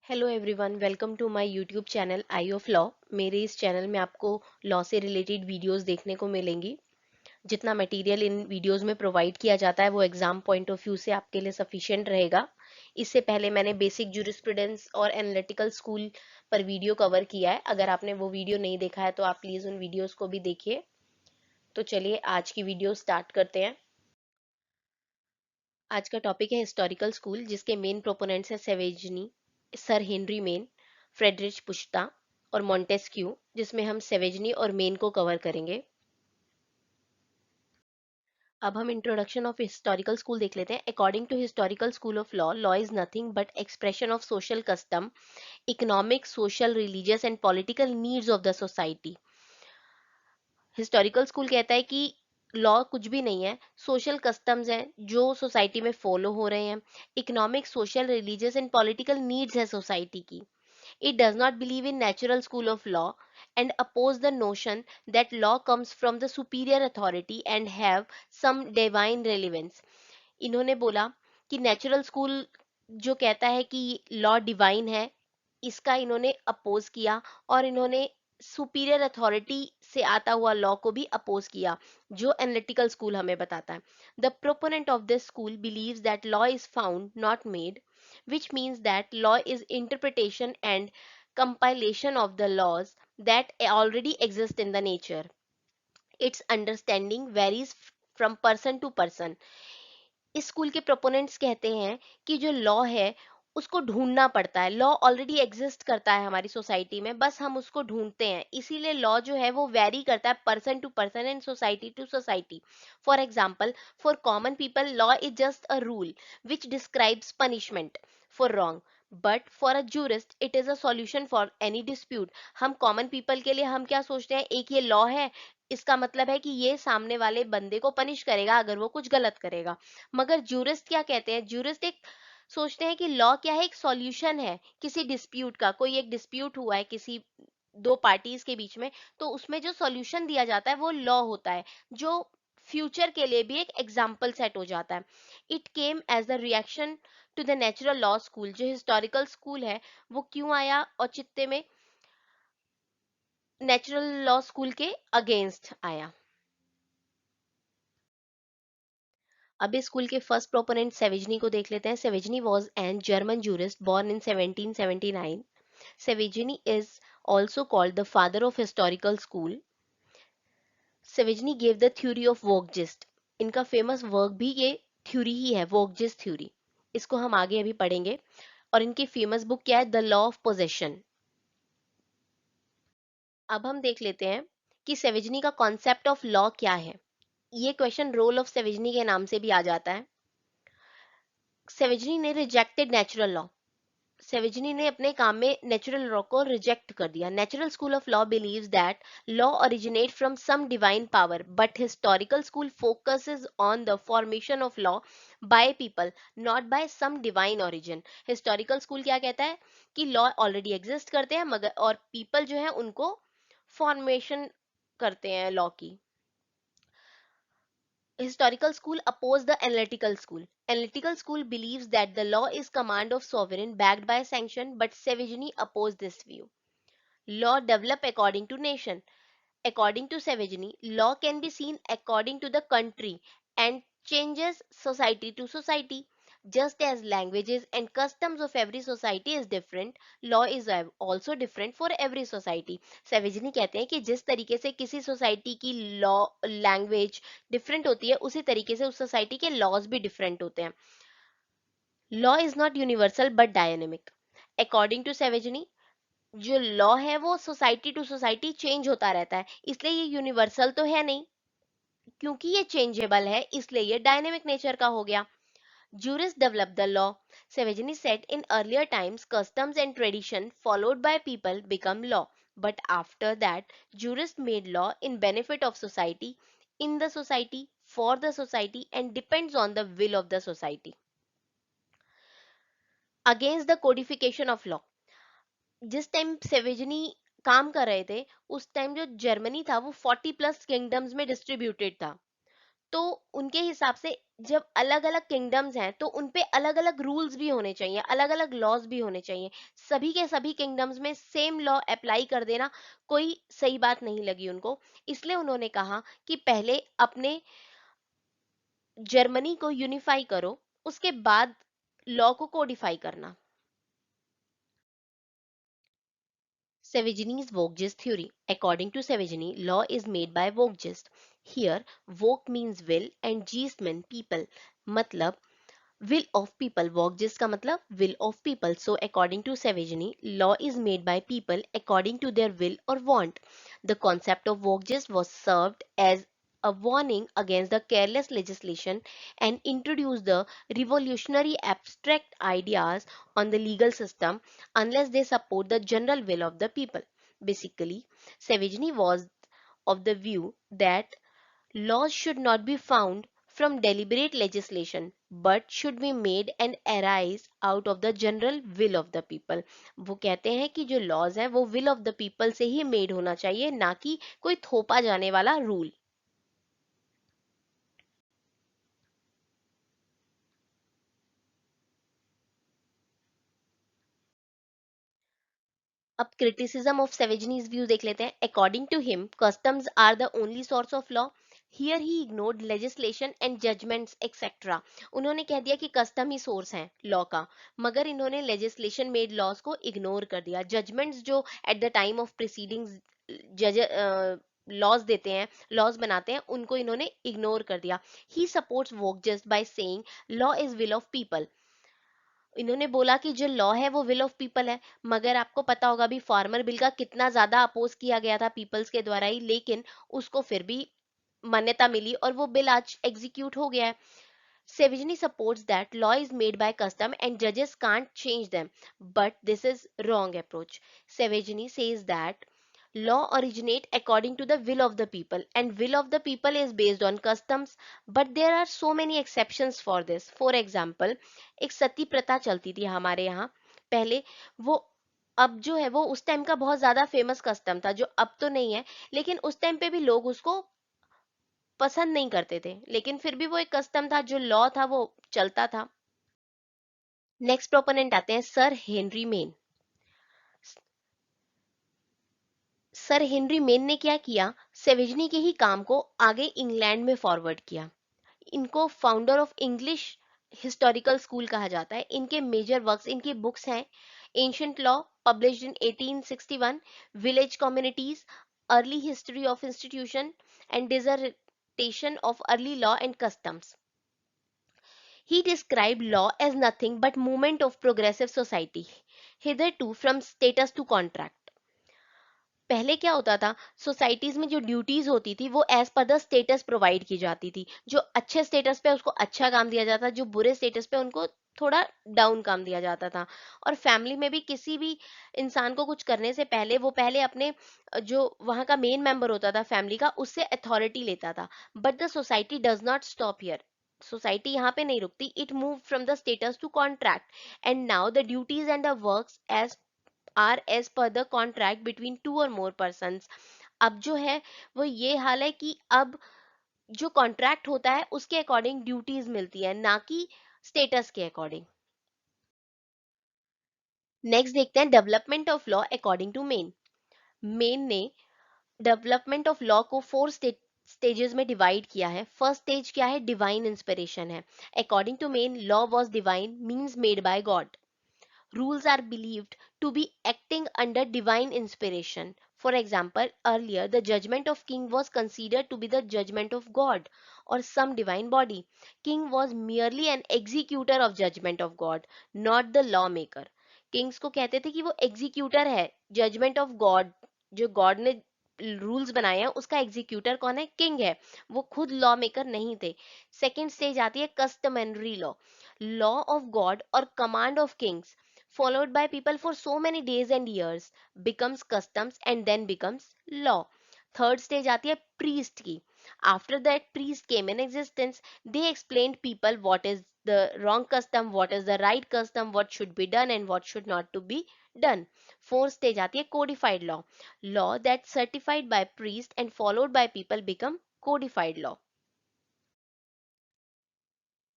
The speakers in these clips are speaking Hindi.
Hello everyone, welcome to my YouTube channel eye of law. मेरे इस चैनल में आपको लॉ से रिलेटेड वीडियोस देखने को मिलेंगी। जितना मटेरियल इन वीडियोस में प्रोवाइड किया जाता है वो एग्जाम पॉइंट ऑफ व्यू से आपके लिए सफिशिएंट रहेगा। इससे पहले मैंने बेसिक ज्यूरिस्प्रूडेंस और एनालिटिकल स्कूल पर वीडियो कवर किया है। अगर आपने वो वीडियो नहीं देखा है तो आप प्लीज़ उन वीडियोस को भी देखिए। तो चलिए आज की वीडियो स्टार्ट करते हैं। आज का टॉपिक है हिस्टोरिकल स्कूल, जिसके मेन प्रोपोनेंट्स हैं सेवेजनी, सर हेनरी मेन, फ्रेडरिच पुश्ता और मॉन्टेस्क्यू, जिसमें हम सेवेजनी और मेन को कवर करेंगे। अब हम इंट्रोडक्शन ऑफ हिस्टोरिकल स्कूल देख लेते हैं। According to historical school of law, law is nothing but expression of social custom, economic, social, religious and political needs of the society. Historical school कहता है कि लॉ कुछ भी नहीं है, सोशल कस्टम्स हैं जो सोसाइटी में फॉलो हो रहे हैं, economic, social, religious and political needs है सोसाइटी की। It does not believe in natural school of law and oppose the notion that law comes from the superior authority and have some divine relevance. इन्होंने बोला कि नेचुरल स्कूल जो कहता है कि लॉ डिवाइन है, इसका इन्होंने अपोज किया और इन्होंने सुपीरियर अथॉरिटी से आता हुआ लॉ को भी अपोज किया, जो एनालिटिकल स्कूल हमें बताता है। The proponent of this school beliefs that law is found not made, which means that law is interpretation and compilation of the laws that already exist in the nature. Its understanding varies from person to person. इस स्कूल के प्रोपोनेंट्स कहते हैं कि जो लॉ है उसको ढूंढना पड़ता है। लॉ ऑलरेडी एग्जिस्ट करता है हमारी सोसाइटी में, बस हम उसको ढूंढते हैं। इसीलिए लॉ जो है वो वेरी करता है person to person and society to society. For example, for common people law is just a rule which describes punishment for wrong, but for a jurist it is a solution for any dispute. हम कॉमन पीपल के लिए हम क्या सोचते हैं, एक ये लॉ है, इसका मतलब है कि ये सामने वाले बंदे को पनिश करेगा अगर वो कुछ गलत करेगा। मगर जूरिस्ट क्या कहते हैं, जूरिस्ट एक सोचते हैं कि लॉ क्या है, एक सॉल्यूशन है किसी डिस्प्यूट का। कोई एक डिस्प्यूट हुआ है किसी दो पार्टीज के बीच में, तो उसमें जो सॉल्यूशन दिया जाता है वो लॉ होता है, जो फ्यूचर के लिए भी एक एग्जाम्पल सेट हो जाता है। It came as the reaction to the natural law school. जो हिस्टोरिकल स्कूल है वो क्यों आया औचित्य में, नेचुरल लॉ स्कूल के अगेंस्ट आया। अब इस स्कूल के फर्स्ट प्रोपोनेंट सेविजनी को देख लेते हैं। Savigny was an German jurist born in 1779. Savigny is also called the father of historical school. Savigny gave the theory of work gist. इनका फेमस वर्क भी ये थ्योरी ही है, वर्क जिस्ट थ्योरी। इसको हम आगे अभी पढ़ेंगे। और इनकी फेमस बुक क्या है, द लॉ ऑफ पोजेशन। अब हम देख लेते हैं कि सेविजनी का कॉन्सेप्ट ऑफ लॉ क्या है। ये क्वेश्चन रोल ऑफ सेविजनी के नाम से भी आ जाता है। सेविजनी ने रिजेक्टेड नेचुरल लॉ। सेविजनी ने अपने काम में नेचुरल लॉ को रिजेक्ट कर दिया। Natural school of law believes that law originate from some divine power, but historical school focuses on the formation of law by people, not by some divine origin. Historical school क्या कहता है कि लॉ ऑलरेडी एग्जिस्ट करते हैं, मगर और पीपल जो है उनको फॉर्मेशन करते हैं लॉ की। Historical school oppose the analytical school. Analytical school believes that the law is command of sovereign backed by sanction, but Savaginy oppose this view. Law develop according to nation. According to Savaginy, law can be seen according to the country and changes society to society. Just as languages and customs of every society is different, law is also different for every society. Savaginy कहते हैं कि जिस तरीके से किसी सोसाइटी की लॉ लैंग्वेज डिफरेंट होती है, उसी तरीके से उस सोसाइटी के लॉज भी डिफरेंट होते हैं। Law is not universal but dynamic. According to Savigny, जो लॉ है वो सोसाइटी टू सोसाइटी चेंज होता रहता है, इसलिए ये यूनिवर्सल तो है नहीं। क्योंकि ये चेंजेबल है इसलिए ये डायनेमिक नेचर का हो गया। Jurists developed the law. Savaginy said in earlier times, customs and tradition followed by people become law. But after that, jurists made law in benefit of society, in the society, for the society, and depends on the will of the society. Against the codification of law. जिस टाइम सेवेजनी काम कर रहे थे, उस टाइम जो जर्मनी था वो 40 प्लस किंगडम्स में डिस्ट्रीब्यूटेड था। तो उनके हिसाब से जब अलग अलग किंगडम्स हैं तो उनपे अलग अलग रूल्स भी होने चाहिए, अलग अलग लॉज भी होने चाहिए। सभी के सभी किंगडम्स में सेम लॉ अप्लाई कर देना कोई सही बात नहीं लगी उनको। इसलिए उन्होंने कहा कि पहले अपने जर्मनी को यूनिफाई करो, उसके बाद लॉ को कोडिफाई करना। Savigny's Vogt theory. According to Savigny, law is made by Vogt. Here, Vogt means will and gist mean people. मतलब will of people. Vogt का मतलब will of people. So, according to Savigny, law is made by people according to their will or want. The concept of Vogt was served as a warning against the careless legislation and introduced the revolutionary abstract ideas on the legal system unless they support the general will of the people. Basically, Savigny was of the view that laws should not be found from deliberate legislation but should be made and arise out of the general will of the people. वो कहते हैं कि जो laws हैं वो will of the people से ही made होना चाहिए, ना कि कोई थोपा जाने वाला rule. अब criticism of Savageny's views देख लेते हैं. According to him, customs are the only source of law. Here he ignored legislation and judgments etc. उन्होंने कह दिया कि कस्टम ही सोर्स है लॉ का, मगर इन्होंने लेजिस्लेशन मेड लॉज को इग्नोर कर दिया. जजमेंट्स जो एट द टाइम ऑफ प्रिसीडिंग्स जज लॉज देते हैं, लॉज बनाते हैं, उनको इन्होंने इग्नोर कर दिया. He supports Volk just by saying law is will of people. इन्होंने बोला कि जो लॉ है वो विल ऑफ पीपल है, मगर आपको पता होगा भी फार्मर बिल का कितना ज्यादा अपोज किया गया था पीपल्स के द्वारा ही, लेकिन उसको फिर भी मान्यता मिली और वो बिल आज एग्जीक्यूट हो गया है. Savagny supports that law is made by custom and judges can't change them, but this is wrong approach. Savagny says that law originate according to the will of the people and will of the people is based on customs, but there are so many exceptions for this. For example, एक सती प्रथा चलती थी हमारे यहाँ पहले, वो अब जो है वो उस टाइम का बहुत ज्यादा फेमस कस्टम था जो अब तो नहीं है, लेकिन उस टाइम पे भी लोग उसको पसंद नहीं करते थे, लेकिन फिर भी वो एक कस्टम था, जो लॉ था वो चलता था. नेक्स्ट प्रोपोनेंट आते हैं sir Henry main. Sir Henry main ने क्या किया, सेवेजनी के ही काम को आगे इंग्लैंड में फॉरवर्ड किया. इनको founder of English historical school कहा जाता है. इनके मेजर वर्क्स, इनकी बुक्स हैं ancient law published in 1861, village communities, early history of institution and dissertation of early law and customs. He described law as nothing but movement of progressive society, hitherto from status to contract. पहले क्या होता था, सोसाइटीज में जो ड्यूटीज होती थी वो as per the status provide की जाती थी. जो अच्छे स्टेटस पे उसको अच्छा काम दिया जाता, जो बुरे स्टेटस पे उनको थोड़ा डाउन काम दिया जाता था. और फैमिली में भी किसी भी इंसान को कुछ करने से पहले वो पहले अपने जो वहाँ का मेन मेंबर होता था फैमिली का, उससे अथॉरिटी लेता था. But the society does not stop here. Society यहाँ पे नहीं रुकती. It move from the status to contract and now the duties and the works as are as per the contract between two or more persons. अब जो है वो ये हाल है कि अब जो कॉन्ट्रैक्ट होता है उसके अकॉर्डिंग ड्यूटीज मिलती है, ना कि स्टेटस के अकॉर्डिंग. नेक्स्ट देखते हैं development of law according to Maine. Maine ने डेवलपमेंट ऑफ लॉ को 4 स्टेजेस में डिवाइड किया है. फर्स्ट स्टेज क्या है, डिवाइन इंस्पिरेशन है. According to Maine, law was divine means made by God. Rules are believed to be acting under divine inspiration. For example, earlier the judgment of king was considered to be the judgment of God or some divine body. King was merely an executor of judgment of God, not the lawmaker. Kings को कहते थे कि वो executor है judgment of God. जो God ने रूल्स बनाए हैं उसका एग्जीक्यूटर कौन है, किंग है. वो खुद लॉ मेकर नहीं थे. सेकेंड स्टेज आती है कस्टमनरी लॉ. लॉ ऑफ गॉड और command of Kings followed by people for so many days and years becomes customs and then becomes law. Third stage आती है priest की. After that priest came in existence, they explained people what is the wrong custom, what is the right custom, what should be done and what should not to be done. Fourth stage आती है codified law. Law that certified by priest and followed by people become codified law.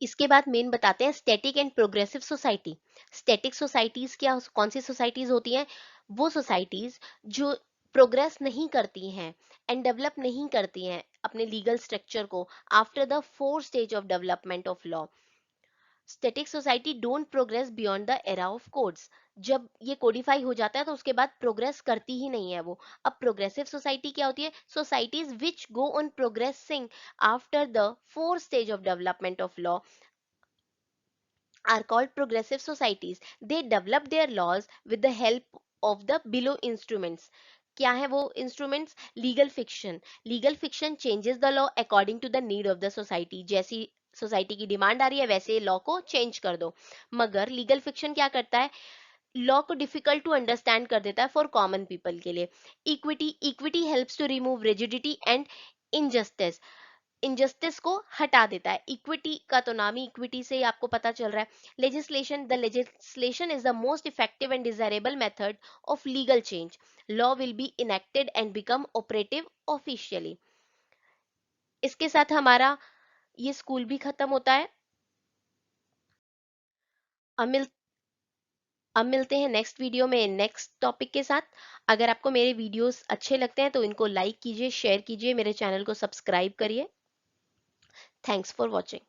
इसके बाद मेन बताते हैं static and progressive society. Static societies क्या, कौन सी सोसाइटीज होती हैं? वो सोसाइटीज जो प्रोग्रेस नहीं करती हैं एंड डेवलप नहीं करती हैं अपने लीगल स्ट्रक्चर को after the fourth stage of development of law. Static society don't progress beyond the era of codes. जब ये कोडिफाई हो जाता है तो उसके बाद प्रोग्रेस करती ही नहीं है वो। अब प्रोग्रेसिव सोसाइटी क्या होती है? Societies which go on progressing after the fourth stage of development of law are called progressive societies. They develop their laws with the help of the below instruments. क्या है वो instruments? Legal fiction. Legal fiction changes the law according to the need of the society. जैसी सोसाइटी की डिमांड आ रही है वैसे लॉ को चेंज कर दो। मगर लीगल फिक्शन क्या करता है? लॉ को डिफिकल्ट टू अंडरस्टैंड कर देता है फॉर कॉमन पीपल के लिए। Equity, equity helps to remove rigidity and injustice. Injustice को हटा देता है। इक्विटी का तो नाम ही इक्विटी से ही आपको पता चल रहा है। Legislation, the legislation is the most effective and desirable method of legal change. Law will be enacted and become operative officially. इसके साथ हमारा ये स्कूल भी खत्म होता है। अब मिल अब मिलते हैं नेक्स्ट वीडियो में नेक्स्ट टॉपिक के साथ। अगर आपको मेरे वीडियोस अच्छे लगते हैं तो इनको लाइक कीजिए, शेयर कीजिए, मेरे चैनल को सब्सक्राइब करिए। Thanks for watching.